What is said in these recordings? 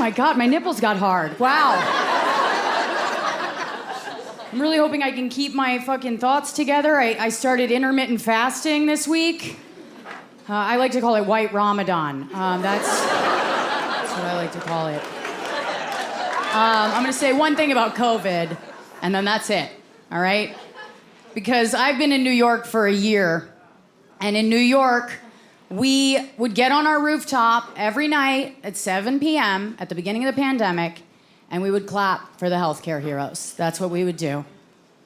my God, my nipples got hard. Wow. I'm really hoping I can keep my fucking thoughts together. I started intermittent fasting this week. I like to call it White Ramadan. That's what I like to call it. I'm gonna say one thing about COVID, and then that's it, all right? Because I've been in New York for a year, and in New York, we would get on our rooftop every night at 7 p.m. at the beginning of the pandemic, and we would clap for the healthcare heroes. That's what we would do,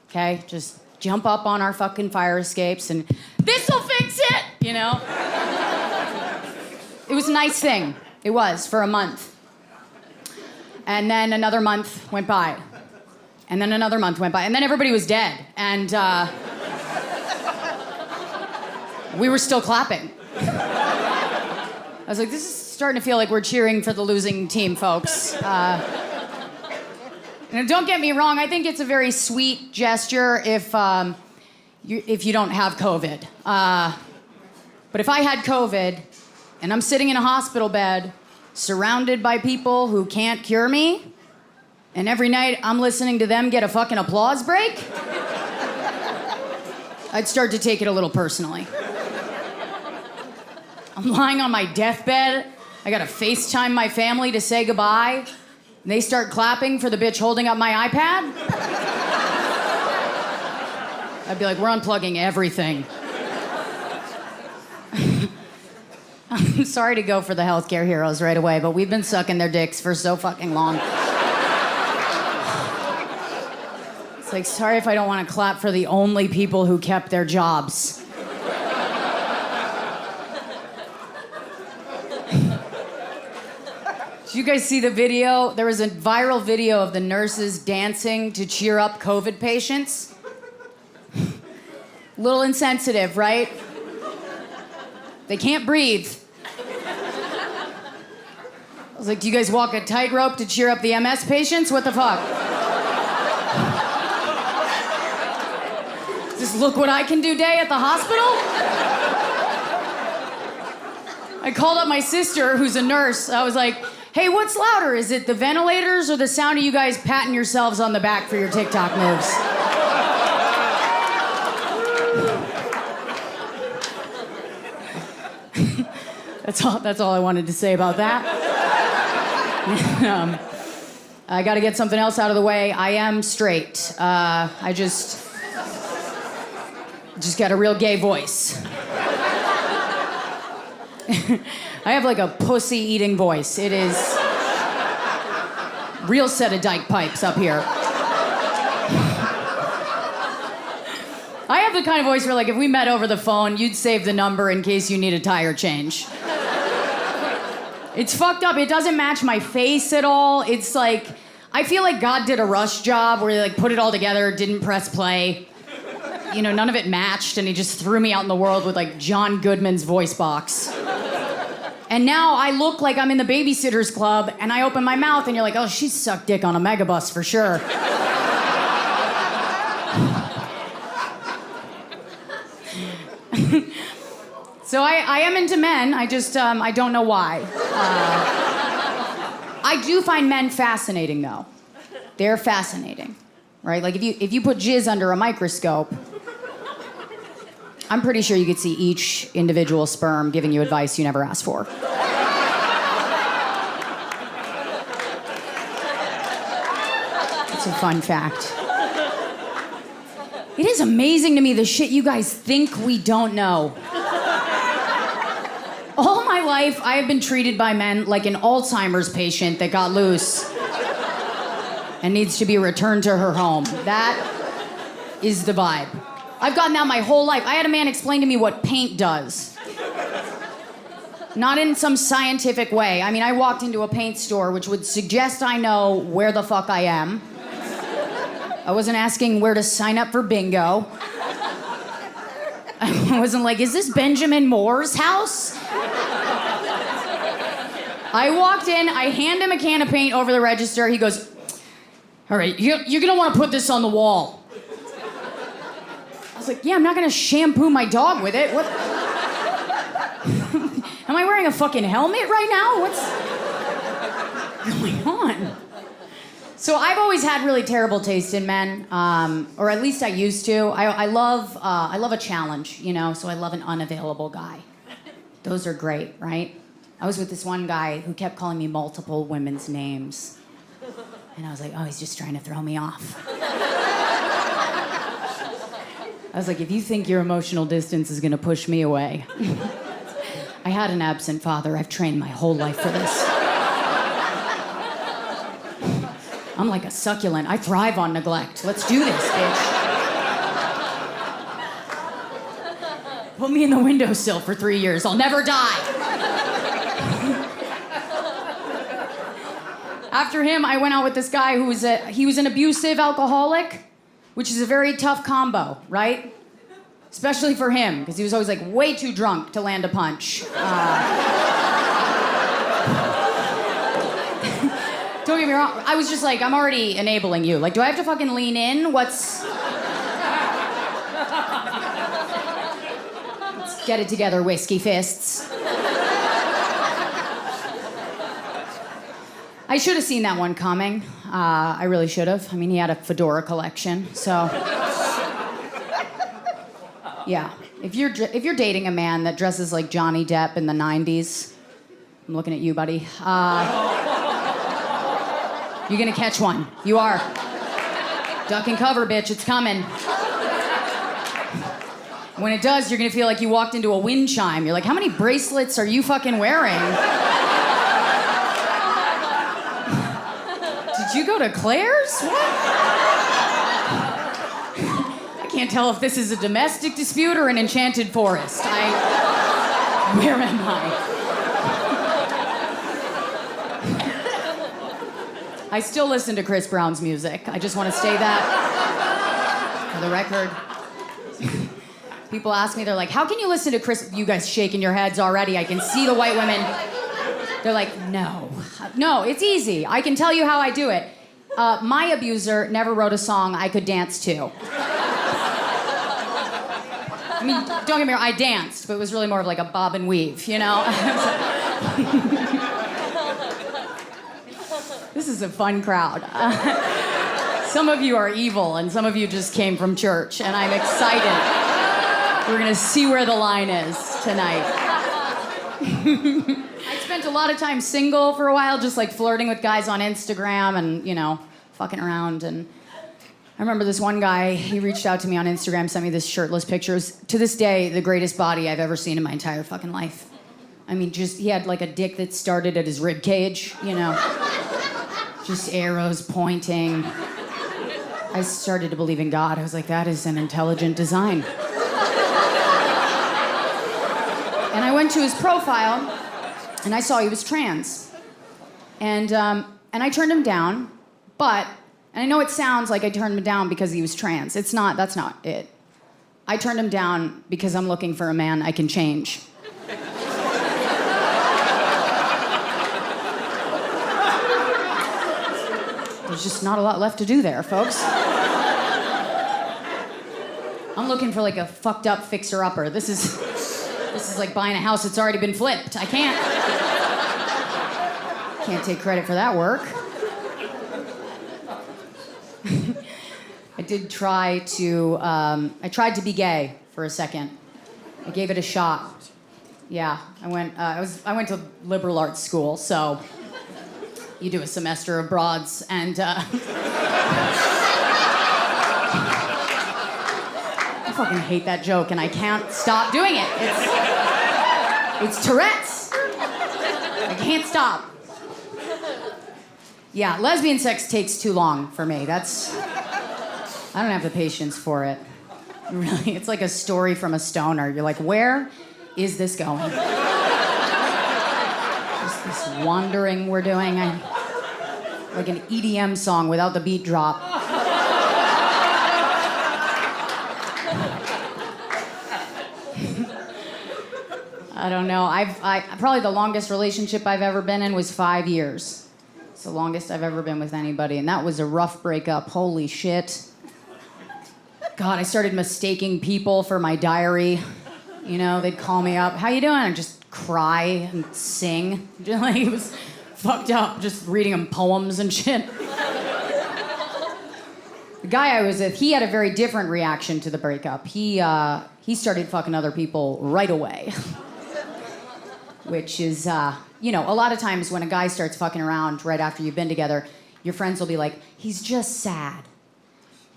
okay? Just jump up on our fucking fire escapes and, this'll fix it, you know? It was a nice thing. It was, for a month. And then another month went by. And then another month went by. And then everybody was dead. And we were still clapping. I was like, this is starting to feel like we're cheering for the losing team, folks. And don't get me wrong, I think it's a very sweet gesture if you don't have COVID. But if I had COVID and I'm sitting in a hospital bed surrounded by people who can't cure me, and every night I'm listening to them get a fucking applause break, I'd start to take it a little personally. I'm lying on my deathbed. I gotta FaceTime my family to say goodbye. And they start clapping for the bitch holding up my iPad. I'd be like, we're unplugging everything. I'm sorry to go for the healthcare heroes right away, but we've been sucking their dicks for so fucking long. It's like, sorry if I don't want to clap for the only people who kept their jobs. Did you guys see the video? There was a viral video of the nurses dancing to cheer up COVID patients. Little insensitive, right? They can't breathe. I was like, do you guys walk a tightrope to cheer up the MS patients? What the fuck? Is this look what I can do day at the hospital? I called up my sister, who's a nurse. I was like, hey, what's louder? Is it the ventilators or the sound of you guys patting yourselves on the back for your TikTok moves? That's all I wanted to say about that. I got to get something else out of the way. I am straight. I just got a real gay voice. I have like a pussy-eating voice. It is real set of dyke pipes up here. I have the kind of voice where, like, if we met over the phone, you'd save the number in case you need a tire change. It's fucked up. It doesn't match my face at all. It's like, I feel like God did a rush job where he, like, put it all together, didn't press play. You know, none of it matched, and he just threw me out in the world with, like, John Goodman's voice box. And now I look like I'm in the Babysitters Club, and I open my mouth, and you're like, oh, she sucked dick on a megabus for sure. So I am into men. I just, I don't know why. I do find men fascinating, though. They're fascinating, right? Like, if you put jizz under a microscope, I'm pretty sure you could see each individual sperm giving you advice you never asked for. It's a fun fact. It is amazing to me the shit you guys think we don't know. All my life, I have been treated by men like an Alzheimer's patient that got loose and needs to be returned to her home. That is the vibe. I've gotten that my whole life. I had a man explain to me what paint does. Not in some scientific way. I mean, I walked into a paint store, which would suggest I know where the fuck I am. I wasn't asking where to sign up for bingo. I wasn't like, is this Benjamin Moore's house? I walked in, I hand him a can of paint over the register. He goes, all right, you're gonna wanna put this on the wall. I was like, yeah, I'm not gonna shampoo my dog with it. What? Am I wearing a fucking helmet right now? going on? So I've always had really terrible taste in men, or at least I used to. I love a challenge, you know. So I love an unavailable guy. Those are great, right? I was with this one guy who kept calling me multiple women's names, and I was like, oh, he's just trying to throw me off. I was like, if you think your emotional distance is gonna push me away. I had an absent father. I've trained my whole life for this. I'm like a succulent. I thrive on neglect. Let's do this, bitch. Put me in the windowsill for 3 years. I'll never die. After him, I went out with this guy who was an abusive alcoholic, which is a very tough combo, right? Especially for him, because he was always like way too drunk to land a punch. Don't get me wrong, I was just like, I'm already enabling you. Like, do I have to fucking lean in? Let's get it together, whiskey fists. I should have seen that one coming. I really should have. I mean, he had a fedora collection, so. Yeah, if you're dating a man that dresses like Johnny Depp in the 90s, I'm looking at you, buddy. You're gonna catch one. You are. Duck and cover, bitch. It's coming. When it does, you're gonna feel like you walked into a wind chime. You're like, how many bracelets are you fucking wearing? Did you go to Claire's? What? I can't tell if this is a domestic dispute or an enchanted forest. Where am I? I still listen to Chris Brown's music. I just want to say that for the record. People ask me, they're like, how can you listen to Chris? You guys shaking your heads already. I can see the white women. They're like, no. No, it's easy. I can tell you how I do it. My abuser never wrote a song I could dance to. I mean, don't get me wrong, I danced, but it was really more of like a bob and weave, you know? This is a fun crowd. Some of you are evil, and some of you just came from church, and I'm excited. We're gonna see where the line is tonight. I spent a lot of time single for a while, just like flirting with guys on Instagram and, you know, fucking around. And I remember this one guy, he reached out to me on Instagram, sent me this shirtless picture. It was, to this day, the greatest body I've ever seen in my entire fucking life. I mean, just, he had like a dick that started at his rib cage, you know. Just arrows pointing. I started to believe in God. I was like, that is an intelligent design. And I went to his profile, and I saw he was trans. And I turned him down, but, and I know it sounds like I turned him down because he was trans. It's not, that's not it. I turned him down because I'm looking for a man I can change. There's just not a lot left to do there, folks. I'm looking for like a fucked up fixer-upper. This is like buying a house that's already been flipped. I can't take credit for that work. I tried to be gay for a second. I gave it a shot. Yeah, I went to liberal arts school, so you do a semester of broads, and I fucking hate that joke, and I can't stop doing it. It's Tourette's. I can't stop. Yeah, lesbian sex takes too long for me. I don't have the patience for it. Really, it's like a story from a stoner. You're like, where is this going? Just this wandering we're doing. Like an EDM song without the beat drop. I don't know. Probably the longest relationship I've ever been in was 5 years. It's the longest I've ever been with anybody, and that was a rough breakup. Holy shit. God, I started mistaking people for my diary. You know, they'd call me up, how you doing? And just cry and sing. It was fucked up, just reading him poems and shit. The guy I was with, he had a very different reaction to the breakup. He started fucking other people right away. Which is, a lot of times when a guy starts fucking around right after you've been together, your friends will be like, he's just sad.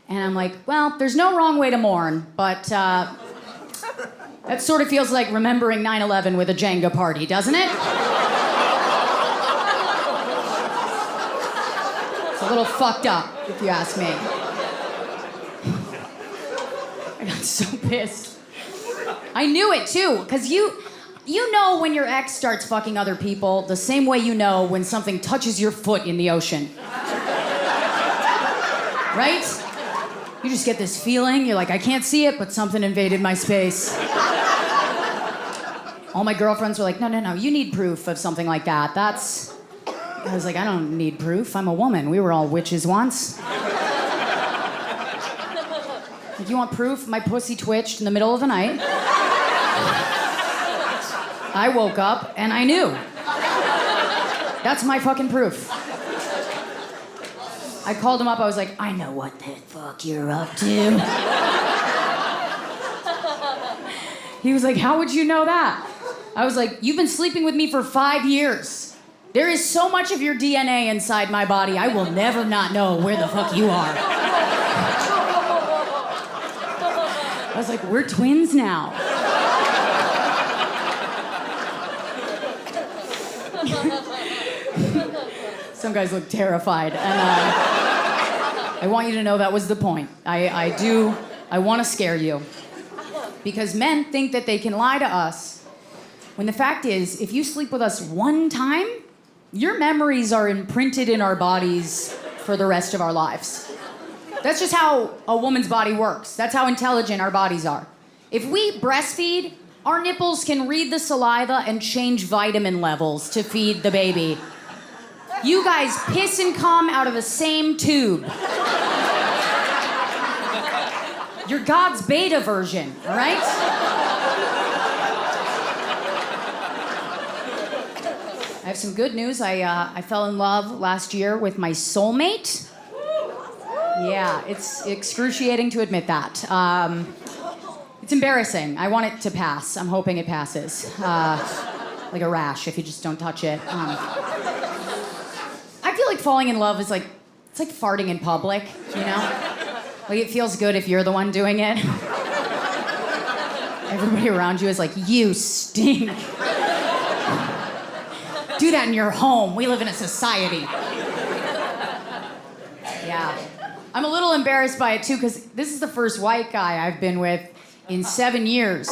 And I'm like, well, there's no wrong way to mourn, but that sort of feels like remembering 9/11 with a Jenga party, doesn't it? It's a little fucked up, if you ask me. I got so pissed. I knew it, too, because you know when your ex starts fucking other people the same way you know when something touches your foot in the ocean. Right? You just get this feeling, you're like, I can't see it, but something invaded my space. All my girlfriends were like, no, you need proof of something like that. I was like, I don't need proof, I'm a woman. We were all witches once. Like, you want proof? My pussy twitched in the middle of the night. I woke up and I knew. That's my fucking proof. I called him up, I was like, I know what the fuck you're up to. He was like, how would you know that? I was like, you've been sleeping with me for 5 years. There is so much of your DNA inside my body, I will never not know where the fuck you are. I was like, we're twins now. Some guys look terrified, and I want you to know that was the point. I want to scare you. Because men think that they can lie to us, when the fact is, if you sleep with us one time, your memories are imprinted in our bodies for the rest of our lives. That's just how a woman's body works. That's how intelligent our bodies are. If we breastfeed, our nipples can read the saliva and change vitamin levels to feed the baby. You guys piss and cum out of the same tube. You're God's beta version, all right? I have some good news. I fell in love last year with my soulmate. Yeah, it's excruciating to admit that. It's embarrassing. I want it to pass. I'm hoping it passes. Like a rash if you just don't touch it. I feel like falling in love is it's like farting in public, you know? Like it feels good if you're the one doing it. Everybody around you is like, you stink. Do that in your home. We live in a society. Yeah. I'm a little embarrassed by it too, because this is the first white guy I've been with in 7 years.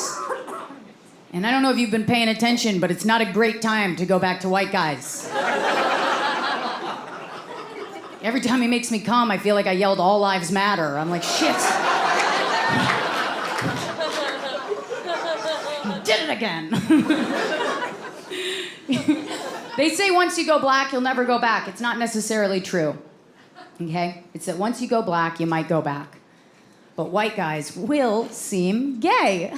And I don't know if you've been paying attention, but it's not a great time to go back to white guys. Every time he makes me come, I feel like I yelled "All Lives Matter." I'm like, shit. Did it again. They say once you go black, you'll never go back. It's not necessarily true. Okay? It's that once you go black, you might go back. But white guys will seem gay.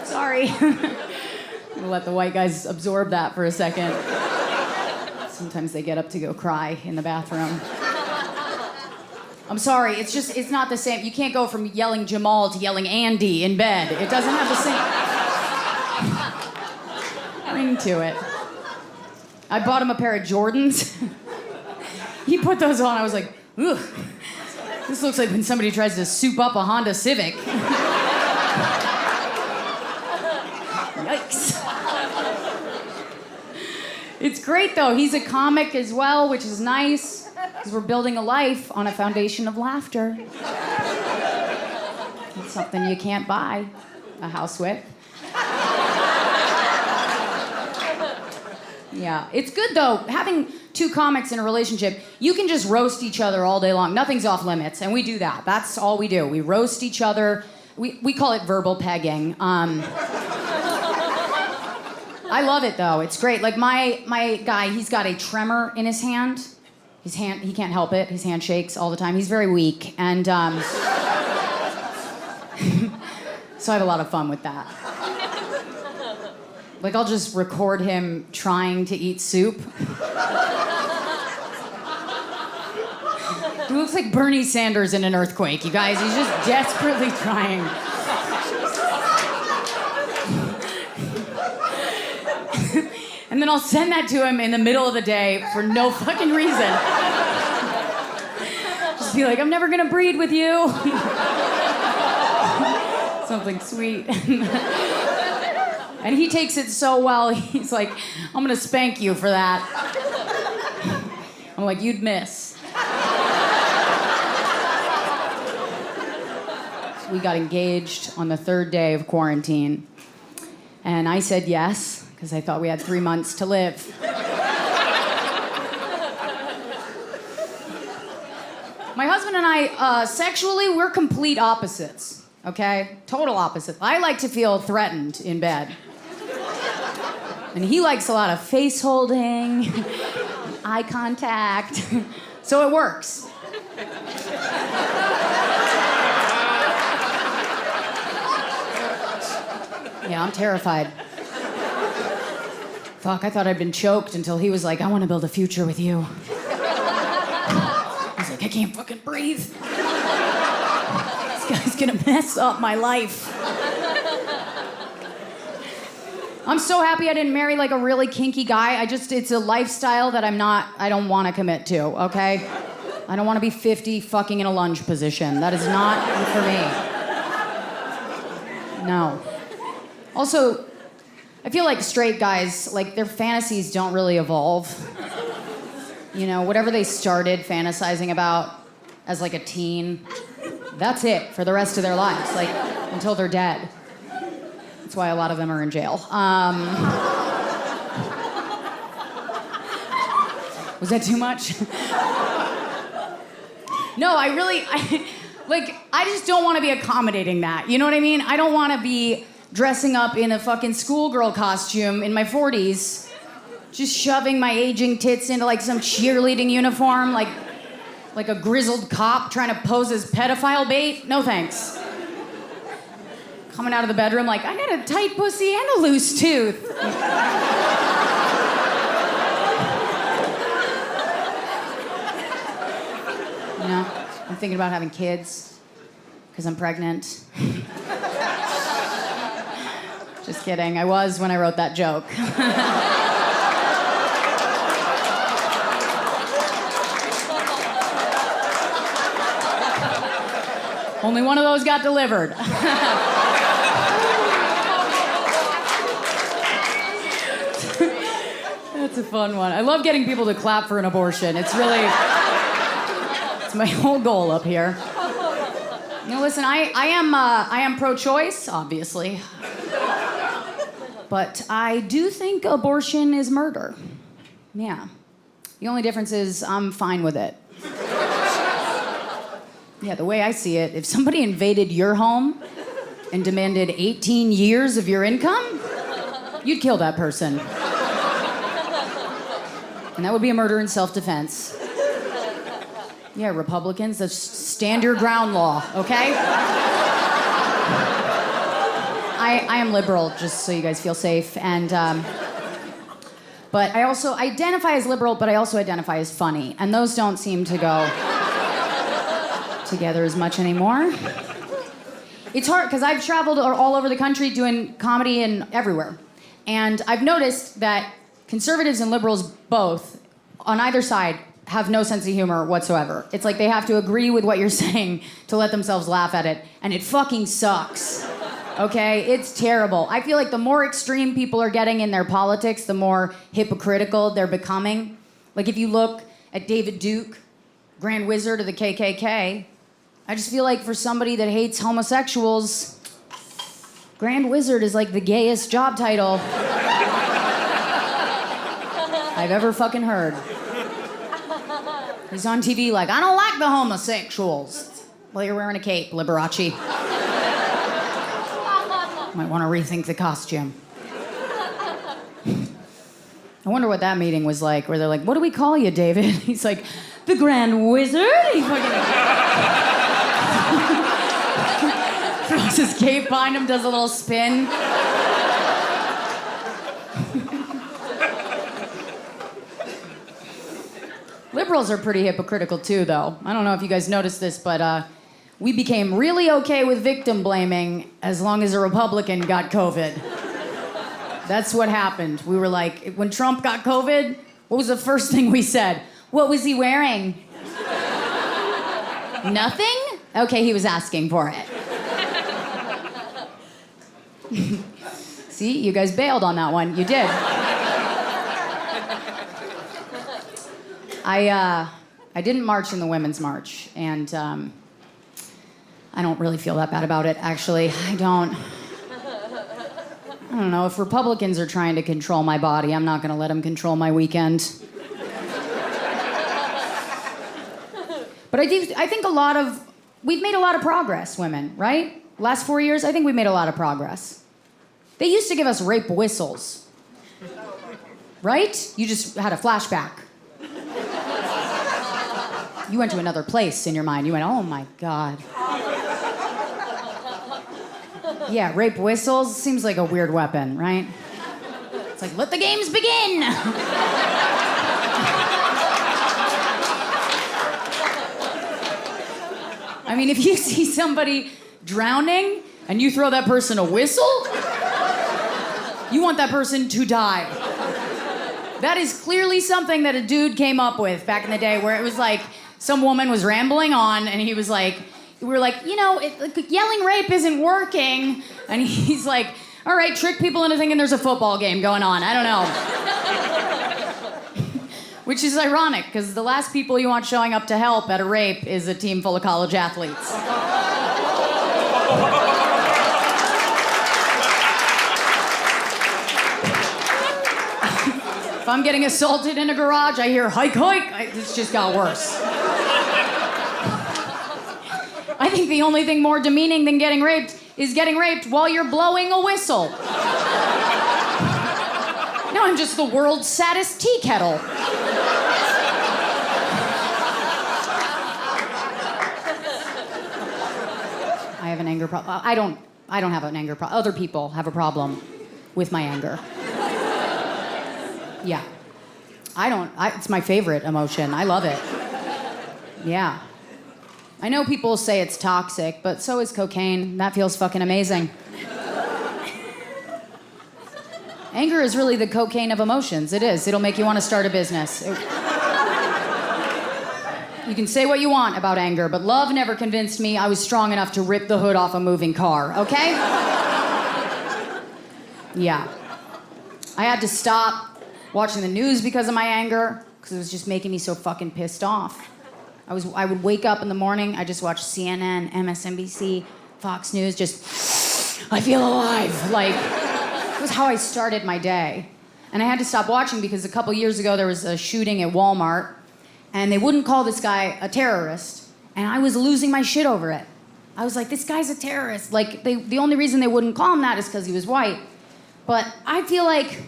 Sorry. I'm gonna let the white guys absorb that for a second. Sometimes they get up to go cry in the bathroom. I'm sorry, it's not the same. You can't go from yelling Jamal to yelling Andy in bed. It doesn't have the same ring to it. I bought him a pair of Jordans. He put those on, I was like, ugh. This looks like when somebody tries to soup up a Honda Civic. Yikes. It's great, though. He's a comic as well, which is nice, because we're building a life on a foundation of laughter. It's something you can't buy a house with. Yeah, it's good, though. Having two comics in a relationship, you can just roast each other all day long. Nothing's off limits, and we do that. That's all we do. We roast each other. We call it verbal pegging. I love it, though. It's great. Like, my guy, he's got a tremor in his hand. He can't help it. His hand shakes all the time. He's very weak, and so I have a lot of fun with that. Like, I'll just record him trying to eat soup. He looks like Bernie Sanders in an earthquake, you guys. He's just desperately trying. And then I'll send that to him in the middle of the day for no fucking reason. Just be like, I'm never gonna breed with you. Something sweet. And he takes it so well, he's like, I'm gonna spank you for that. I'm like, you'd miss. We got engaged on the 3rd day of quarantine. And I said yes, because I thought we had 3 months to live. My husband and I, sexually, we're complete opposites, okay? Total opposites. I like to feel threatened in bed. And he likes a lot of face holding, eye contact. So it works. Yeah, I'm terrified. Fuck, I thought I'd been choked until he was like, I want to build a future with you. I was like, I can't fucking breathe. This guy's gonna mess up my life. I'm so happy I didn't marry like a really kinky guy. It's a lifestyle that I don't want to commit to, okay? I don't want to be 50 fucking in a lunge position. That is not for me. No. Also, I feel like straight guys, like their fantasies don't really evolve. You know, whatever they started fantasizing about as like a teen, that's it for the rest of their lives, like until they're dead. That's why a lot of them are in jail. Was that too much? No, I just don't want to be accommodating that. You know what I mean? I don't want to be dressing up in a fucking schoolgirl costume in my 40s, just shoving my aging tits into like some cheerleading uniform, like a grizzled cop trying to pose as pedophile bait. No thanks. Coming out of the bedroom like, I got a tight pussy and a loose tooth. You know, I'm thinking about having kids because I'm pregnant. Just kidding. I was when I wrote that joke. Only one of those got delivered. That's a fun one. I love getting people to clap for an abortion. It's my whole goal up here. You know, listen, I am pro-choice, obviously. But I do think abortion is murder. Yeah. The only difference is I'm fine with it. Yeah, the way I see it, if somebody invaded your home and demanded 18 years of your income, you'd kill that person. And that would be a murder in self-defense. Yeah, Republicans, that's stand your ground law, okay? I am liberal, just so you guys feel safe. And, but I also identify as liberal, but I also identify as funny. And those don't seem to go together as much anymore. It's hard, because I've traveled all over the country doing comedy and everywhere. And I've noticed that conservatives and liberals both, on either side, have no sense of humor whatsoever. It's like they have to agree with what you're saying to let themselves laugh at it. And it fucking sucks. Okay? It's terrible. I feel like the more extreme people are getting in their politics, the more hypocritical they're becoming. Like if you look at David Duke, Grand Wizard of the KKK, I just feel like for somebody that hates homosexuals, Grand Wizard is like the gayest job title I've ever fucking heard. He's on TV like, I don't like the homosexuals. Well, you're wearing a cape, Liberace. Might want to rethink the costume. I wonder what that meeting was like, where they're like, what do we call you, David? He's like, the Grand Wizard? He fucking throws his cape behind him, does a little spin. Liberals are pretty hypocritical too, though. I don't know if you guys noticed this, but we became really okay with victim blaming as long as a Republican got COVID. That's what happened. We were like, when Trump got COVID, what was the first thing we said? What was he wearing? Nothing? Okay, he was asking for it. See, you guys bailed on that one. You did. I didn't march in the Women's March, and I don't really feel that bad about it, actually. I don't know. If Republicans are trying to control my body, I'm not going to let them control my weekend. But I think we've made a lot of progress, women, right? Last 4 years, I think we made a lot of progress. They used to give us rape whistles. Right? You just had a flashback. You went to another place in your mind. You went, oh my God. Yeah, rape whistles seems like a weird weapon, right? It's like, let the games begin! I mean, if you see somebody drowning and you throw that person a whistle, you want that person to die. That is clearly something that a dude came up with back in the day, where it was like some woman was rambling on and he was like, we were like, yelling rape isn't working. And he's like, all right, trick people into thinking there's a football game going on. I don't know. Which is ironic, because the last people you want showing up to help at a rape is a team full of college athletes. If I'm getting assaulted in a garage, I hear hike, hike. It's just got worse. I think the only thing more demeaning than getting raped is getting raped while you're blowing a whistle. Now I'm just the world's saddest tea kettle. I have an anger problem. I don't have an anger problem. Other people have a problem with my anger. Yeah. It's my favorite emotion. I love it. Yeah. I know people say it's toxic, but so is cocaine. That feels fucking amazing. Anger is really the cocaine of emotions. It is. It'll make you want to start a business. You can say what you want about anger, but love never convinced me I was strong enough to rip the hood off a moving car, okay? Yeah. I had to stop watching the news because of my anger, because it was just making me so fucking pissed off. I would wake up in the morning, I just watch CNN, MSNBC, Fox News, just, I feel alive. Like, it was how I started my day. And I had to stop watching because a couple years ago there was a shooting at Walmart, and they wouldn't call this guy a terrorist, and I was losing my shit over it. I was like, this guy's a terrorist. Like, the only reason they wouldn't call him that is because he was white. But I feel like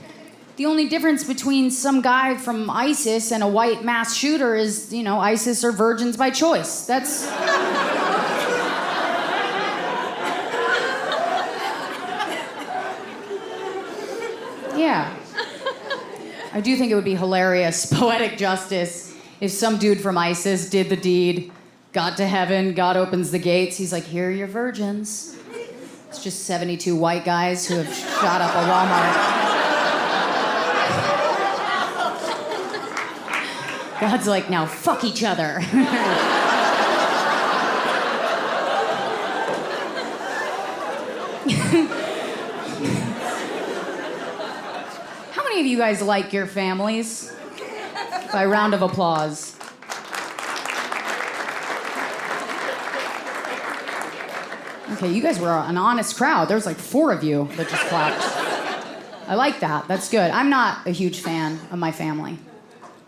the only difference between some guy from ISIS and a white mass shooter is, ISIS are virgins by choice. That's... Yeah. I do think it would be hilarious, poetic justice, if some dude from ISIS did the deed, got to heaven, God opens the gates, he's like, here are your virgins. It's just 72 white guys who have shot up a Walmart. God's like, now fuck each other. How many of you guys like your families? By round of applause. Okay, you guys were an honest crowd. There was like 4 of you that just clapped. I like that. That's good. I'm not a huge fan of my family.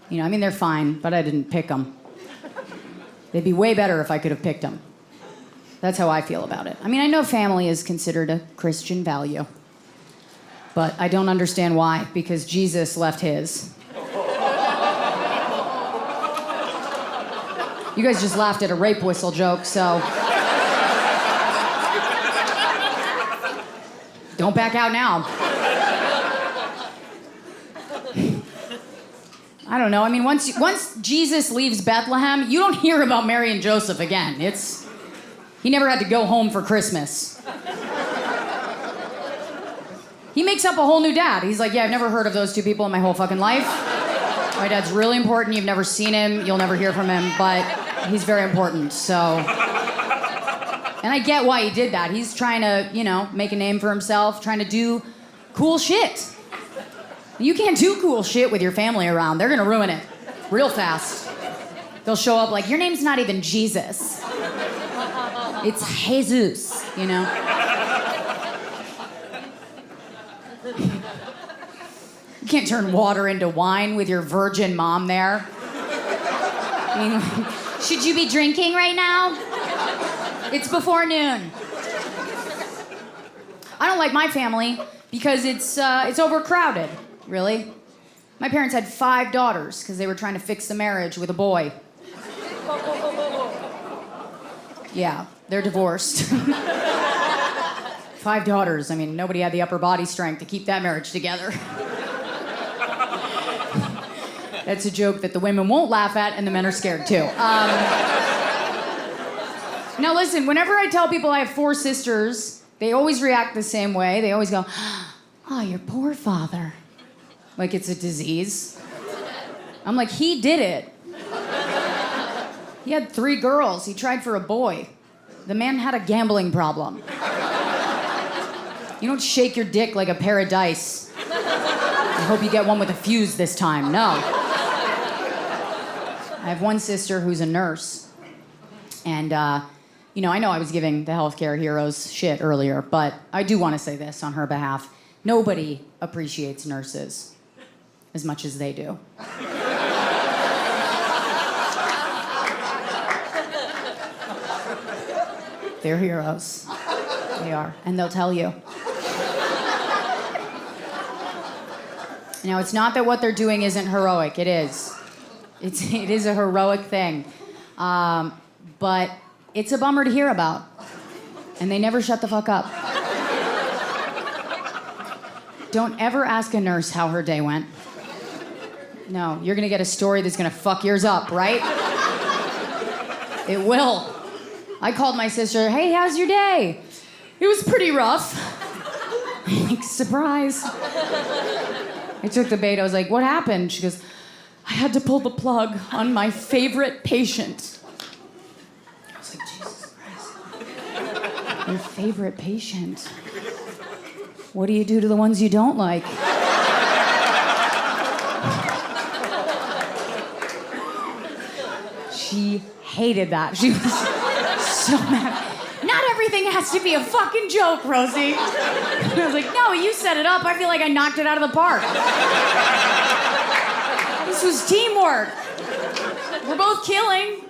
They're fine, but I didn't pick them. They'd be way better if I could have picked them. That's how I feel about it. I know family is considered a Christian value. But I don't understand why, because Jesus left his. You guys just laughed at a rape whistle joke, so... Don't back out now. I don't know. I mean, once Jesus leaves Bethlehem, you don't hear about Mary and Joseph again. He never had to go home for Christmas. He makes up a whole new dad. He's like, yeah, I've never heard of those two people in my whole fucking life. My dad's really important. You've never seen him. You'll never hear from him, but he's very important, so. And I get why he did that. He's trying to, make a name for himself, trying to do cool shit. You can't do cool shit with your family around. They're gonna ruin it real fast. They'll show up like, your name's not even Jesus. It's Jesus, You can't turn water into wine with your virgin mom there. I mean, should you be drinking right now? It's before noon. I don't like my family because it's overcrowded. Really? My parents had 5 daughters because they were trying to fix the marriage with a boy. Yeah, they're divorced. 5 daughters. I mean, nobody had the upper body strength to keep that marriage together. That's a joke that the women won't laugh at and the men are scared too. Now listen, whenever I tell people I have 4 sisters, they always react the same way. They always go, oh, your poor father. Like it's a disease. I'm like, he did it. He had 3 girls. He tried for a boy. The man had a gambling problem. You don't shake your dick like a pair of dice. I hope you get one with a fuse this time. No. I have one sister who's a nurse. And, I know I was giving the healthcare heroes shit earlier, but I do want to say this on her behalf. Nobody appreciates nurses as much as they do. They're heroes. They are. And they'll tell you. Now, it's not that what they're doing isn't heroic. It is. It is a heroic thing. But it's a bummer to hear about. And they never shut the fuck up. Don't ever ask a nurse how her day went. No, you're gonna get a story that's gonna fuck yours up, right? It will. I called my sister, hey, how's your day? It was pretty rough. Like, surprise. I took the bait, I was like, what happened? She goes, I had to pull the plug on my favorite patient. I was like, Jesus Christ. Your favorite patient? What do you do to the ones you don't like? She hated that. She was so mad. Not everything has to be a fucking joke, Rosie. And I was like, no, you set it up. I feel like I knocked it out of the park. This was teamwork. We're both killing.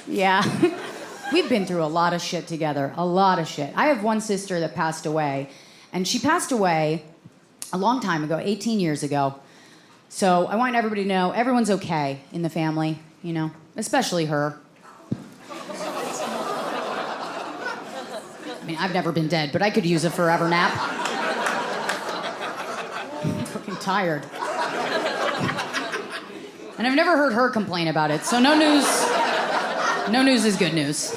Yeah. We've been through a lot of shit together. A lot of shit. I have one sister that passed away. And she passed away a long time ago, 18 years ago. So I want everybody to know everyone's okay in the family, especially her. I mean, I've never been dead, but I could use a forever nap. I'm fucking tired. And I've never heard her complain about it, so no news is good news.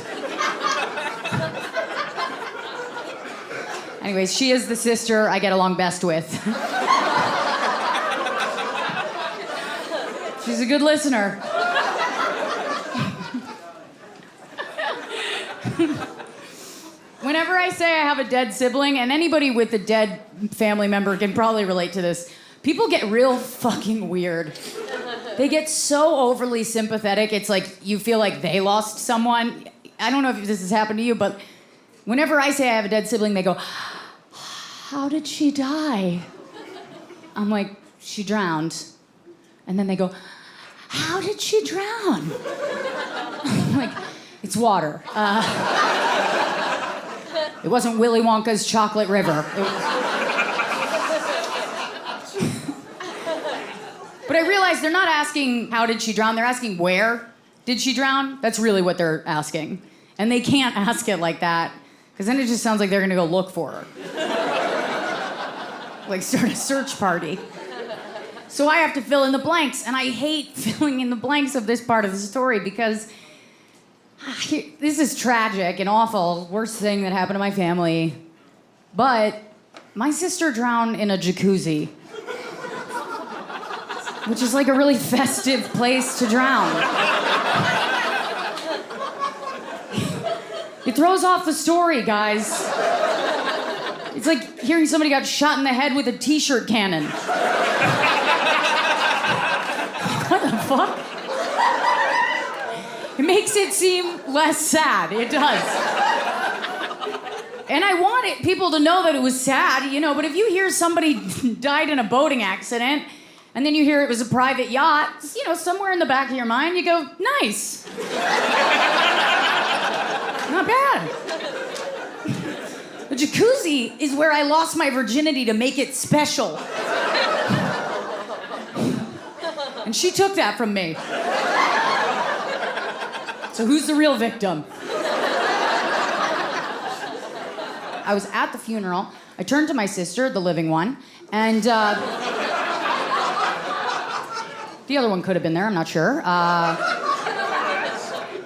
Anyways, she is the sister I get along best with. She's a good listener. Whenever I say I have a dead sibling, and anybody with a dead family member can probably relate to this, people get real fucking weird. They get so overly sympathetic, it's like you feel like they lost someone. I don't know if this has happened to you, but whenever I say I have a dead sibling, they go, how did she die? I'm like, she drowned. And then they go, how did she drown? I'm like, it's water. It wasn't Willy Wonka's chocolate river. But I realize they're not asking how did she drown, they're asking where did she drown? That's really what they're asking. And they can't ask it like that, Because then it just sounds like they're gonna go look for her. Like start a search party. So I have to fill in the blanks, and I hate filling in the blanks of this part of the story because this is tragic and awful, worst thing that happened to my family. But my sister drowned in a jacuzzi, which is like a really festive place to drown. It throws off the story, guys. It's like hearing somebody got shot in the head with a t-shirt cannon. What the fuck? It makes it seem less sad. It does. And I want people to know that it was sad, you know, but if you hear somebody died in a boating accident, and then you hear it was a private yacht, you know, somewhere in the back of your mind, you go, nice. Not bad. The jacuzzi is where I lost my virginity to make it special. And she took that from me. So who's the real victim? I was at the funeral. I turned to my sister, the living one, and the other one could have been there, I'm not sure. I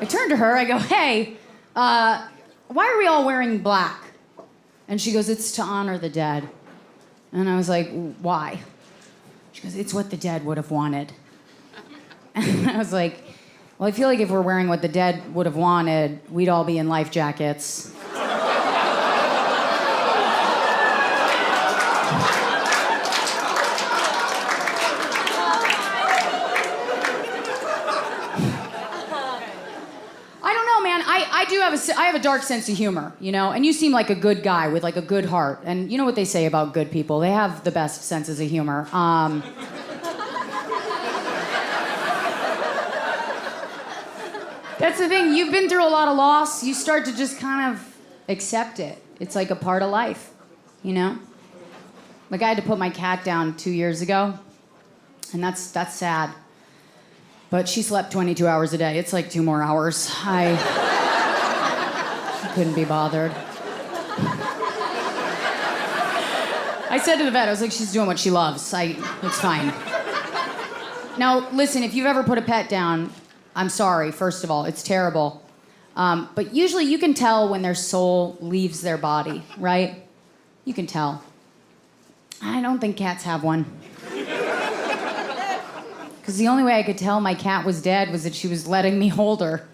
turned to her, I go, hey, why are we all wearing black? And she goes, it's to honor the dead. And I was like, why? She goes, it's what the dead would have wanted. And I was like, well, I feel like if we're wearing what the dead would have wanted, we'd all be in life jackets. I have a dark sense of humor, you know, and you seem like a good guy with like a good heart. And you know what they say about good people? They have the best senses of humor. That's the thing. You've been through a lot of loss. You start to just kind of accept it. It's like a part of life, you know? Like I had to put my cat down 2 years ago, and that's sad. But she slept 22 hours a day. It's like 2 more hours. I couldn't be bothered. I said to the vet, I was like, she's doing what she loves. It's fine. Now, listen, if you've ever put a pet down, I'm sorry, first of all, it's terrible. But usually you can tell when their soul leaves their body, right? You can tell. I don't think cats have one. Because the only way I could tell my cat was dead was that she was letting me hold her.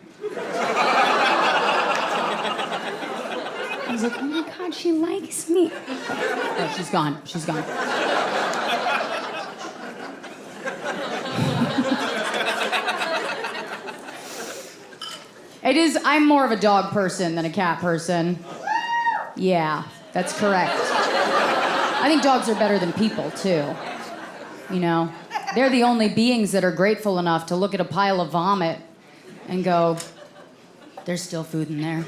I was like, oh my God, she likes me. Oh, she's gone. She's gone. I'm more of a dog person than a cat person. Yeah, that's correct. I think dogs are better than people, too. You know? They're the only beings that are grateful enough to look at a pile of vomit and go, there's still food in there.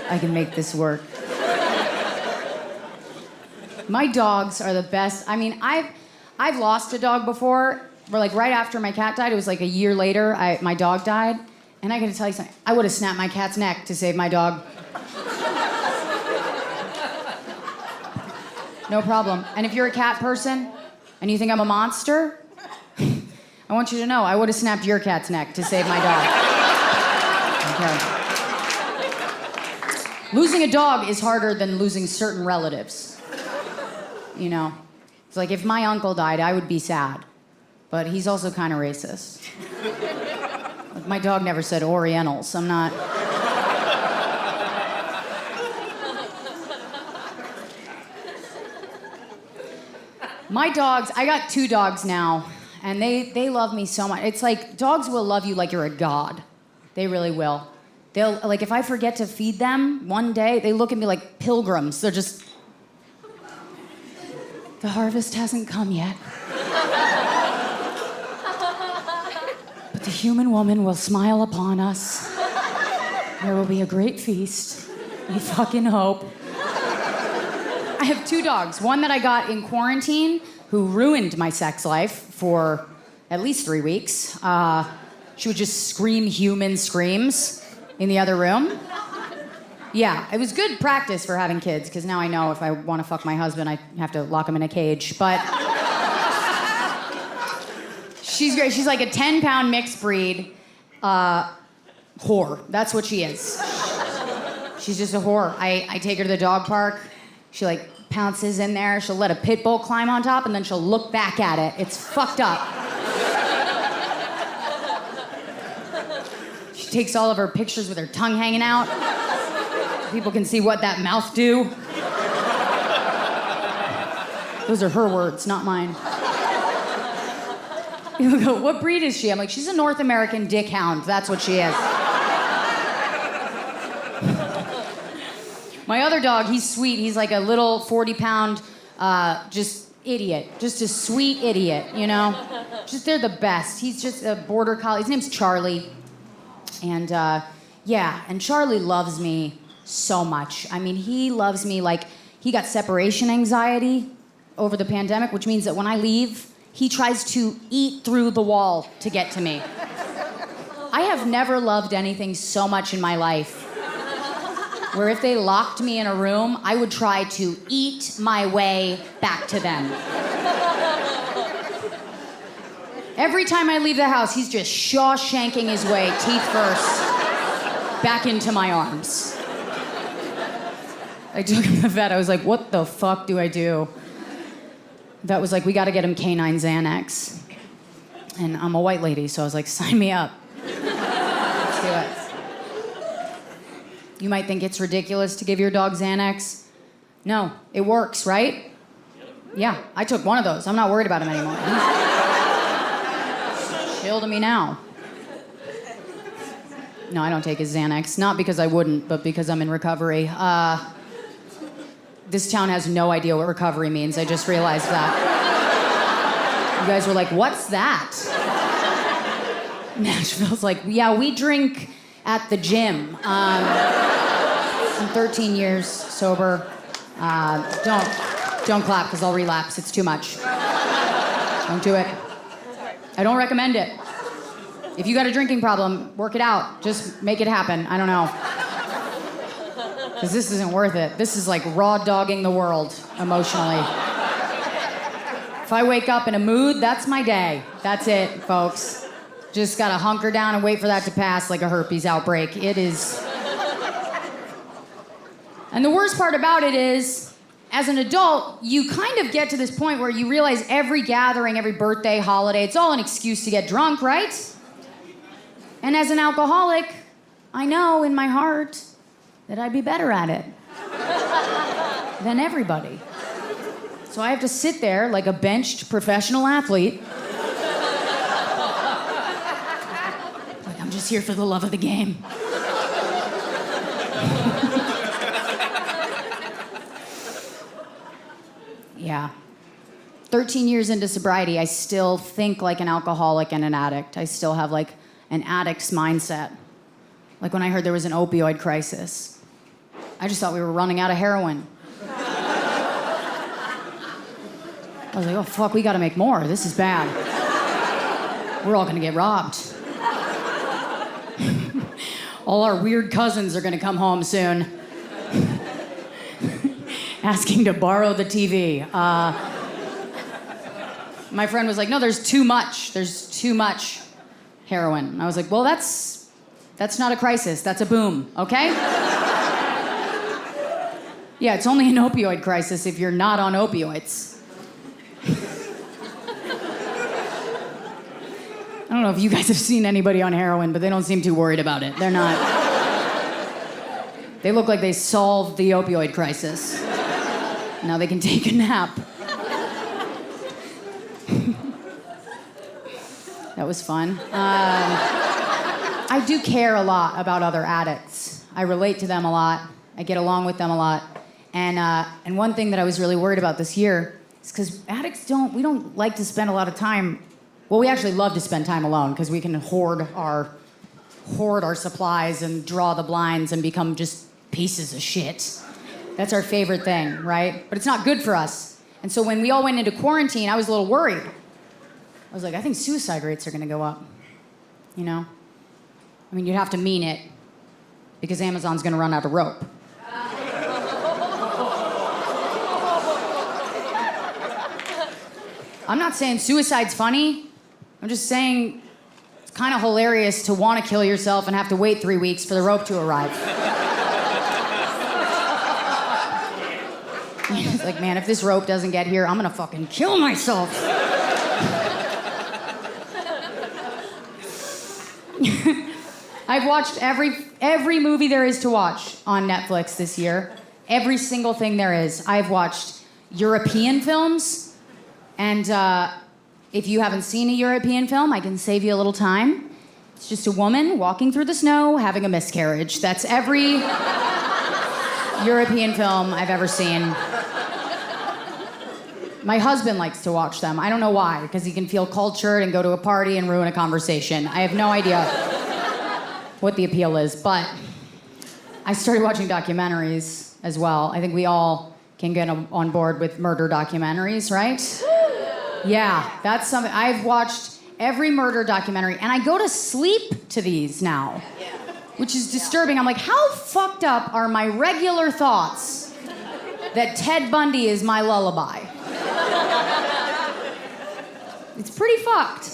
I can make this work. My dogs are the best. I mean, I've lost a dog before, where like right after my cat died, it was like a year later, my dog died. And I gotta tell you something, I would have snapped my cat's neck to save my dog. No problem. And if you're a cat person and you think I'm a monster, I want you to know I would have snapped your cat's neck to save my dog. Okay. Losing a dog is harder than losing certain relatives. You know? It's like if my uncle died, I would be sad. But he's also kind of racist. Like, my dog never said Orientals. I'm not... My dogs, I got 2 dogs now, and they love me so much. It's like, dogs will love you like you're a god. They really will. They'll, like, if I forget to feed them one day, they look at me like pilgrims. They're just, the harvest hasn't come yet. But the human woman will smile upon us. There will be a great feast. We fucking hope. I have 2 dogs. One that I got in quarantine, who ruined my sex life for at least 3 weeks. she would just scream human screams in the other room. Yeah, it was good practice for having kids, because now I know if I want to fuck my husband, I have to lock him in a cage. But she's great. She's like a 10-pound mixed breed whore. That's what she is. She's just a whore. I take her to the dog park. She like pounces in there. She'll let a pit bull climb on top, and then she'll look back at it. It's fucked up. She takes all of her pictures with her tongue hanging out. People can see what that mouth do. Those are her words, not mine. People go, what breed is she? I'm like, she's a North American dick hound. That's what she is. My other dog, he's sweet. He's like a little 40-pound, just idiot. Just a sweet idiot, you know? Just, they're the best. He's just a border collie. His name's Charlie. And, yeah, and Charlie loves me so much. I mean, he loves me like he got separation anxiety over the pandemic, which means that when I leave, he tries to eat through the wall to get to me. I have never loved anything so much in my life, where if they locked me in a room, I would try to eat my way back to them. Every time I leave the house, he's just Shawshanking his way, teeth first, back into my arms. I took him to the vet. I was like, what the fuck do I do? Vet was like, we gotta get him canine Xanax. And I'm a white lady, so I was like, sign me up. Let's do it. You might think it's ridiculous to give your dog Xanax. No, it works, right? Yeah, I took one of those. I'm not worried about him anymore. He's chill to me now. No, I don't take his Xanax. Not because I wouldn't, but because I'm in recovery. This town has no idea what recovery means. I just realized that. You guys were like, what's that? Nashville's like, yeah, we drink at the gym. I'm 13 years sober. Don't clap, because I'll relapse. It's too much. Don't do it. I don't recommend it. If you got a drinking problem, work it out. Just make it happen. I don't know. Because this isn't worth it. This is like raw dogging the world emotionally. If I wake up in a mood, that's my day. That's it, folks. Just gotta hunker down and wait for that to pass like a herpes outbreak. It is. And the worst part about it is, as an adult, you kind of get to this point where you realize every gathering, every birthday, holiday, it's all an excuse to get drunk, right? And as an alcoholic, I know in my heart that I'd be better at it than everybody. So I have to sit there like a benched professional athlete. Like, I'm just here for the love of the game. Yeah. 13 years into sobriety, I still think like an alcoholic and an addict. I still have like an addict's mindset. Like when I heard there was an opioid crisis, I just thought we were running out of heroin. I was like, oh fuck, we gotta make more. This is bad. We're all gonna get robbed. All our weird cousins are gonna come home soon. Asking to borrow the TV. My friend was like, no, there's too much. There's too much heroin. And I was like, well, that's not a crisis. That's a boom, okay? Yeah, it's only an opioid crisis if you're not on opioids. I don't know if you guys have seen anybody on heroin, but they don't seem too worried about it. They're not. They look like they solved the opioid crisis. Now they can take a nap. That was fun. I do care a lot about other addicts. I relate to them a lot. I get along with them a lot. And one thing that I was really worried about this year is because addicts we don't like to spend a lot of time. Well, we actually love to spend time alone because we can hoard our supplies and draw the blinds and become just pieces of shit. That's our favorite thing, right? But it's not good for us. And so when we all went into quarantine, I was a little worried. I was like, I think suicide rates are gonna go up. you know? I mean, you'd have to mean it, because Amazon's gonna run out of rope. I'm not saying suicide's funny. I'm just saying it's kind of hilarious to want to kill yourself and have to wait 3 weeks for the rope to arrive. It's like, man, if this rope doesn't get here, I'm gonna fucking kill myself. I've watched every movie there is to watch on Netflix this year. Every single thing there is. I've watched European films. And if you haven't seen a European film, I can save you a little time. It's just a woman walking through the snow having a miscarriage. That's every European film I've ever seen. My husband likes to watch them. I don't know why, because he can feel cultured and go to a party and ruin a conversation. I have no idea what the appeal is, but I started watching documentaries as well. I think we all can get on board with murder documentaries, right? Yeah, that's something. I've watched every murder documentary, and I go to sleep to these now, which is disturbing. I'm like, how fucked up are my regular thoughts that Ted Bundy is my lullaby? It's pretty fucked.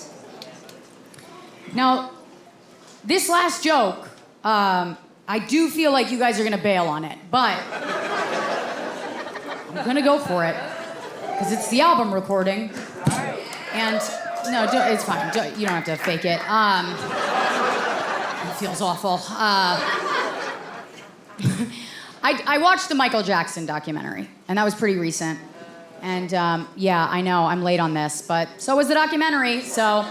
Now, this last joke, I do feel like you guys are gonna bail on it, but I'm gonna go for it, because it's the album recording. And no, it's fine. You don't have to fake it. It feels awful. I watched the Michael Jackson documentary, and that was pretty recent. And yeah, I know I'm late on this, but so was the documentary. So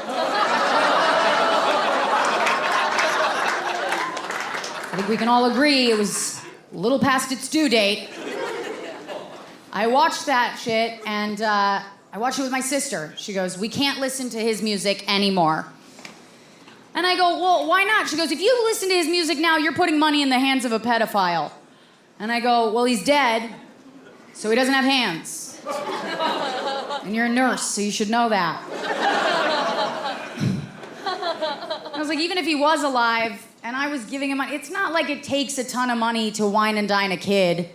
I think we can all agree it was a little past its due date. I watched that shit, and I watched it with my sister. She goes, we can't listen to his music anymore. And I go, well, why not? She goes, if you listen to his music now, you're putting money in the hands of a pedophile. And I go, well, he's dead, so he doesn't have hands. And you're a nurse, so you should know that. I was like, even if he was alive and I was giving him money, it's not like it takes a ton of money to wine and dine a kid.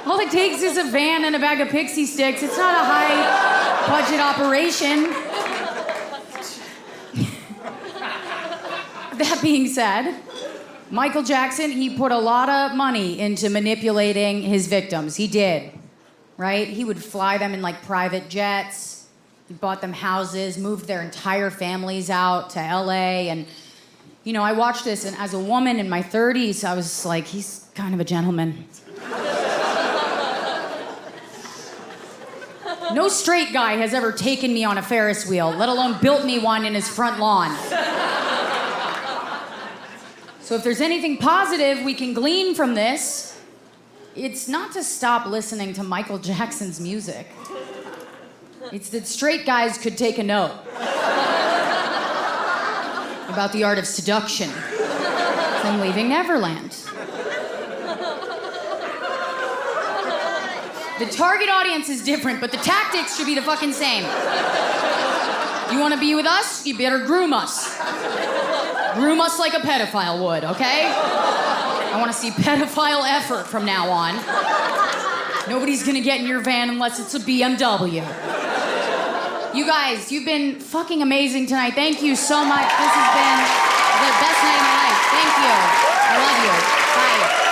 All it takes is a van and a bag of pixie sticks. It's not a high-budget operation. That being said, Michael Jackson, he put a lot of money into manipulating his victims. He did, right? He would fly them in, like, private jets. He bought them houses, moved their entire families out to LA. And, you know, I watched this, and as a woman in my 30s, I was like, he's kind of a gentleman. No straight guy has ever taken me on a Ferris wheel, let alone built me one in his front lawn. So if there's anything positive we can glean from this, it's not to stop listening to Michael Jackson's music. It's that straight guys could take a note about the art of seduction from Leaving Neverland. The target audience is different, but the tactics should be the fucking same. You want to be with us? You better groom us. Groom us like a pedophile would, okay? I want to see pedophile effort from now on. Nobody's gonna get in your van unless it's a BMW. You guys, you've been fucking amazing tonight. Thank you so much. This has been the best night of my life. Thank you. I love you. Bye.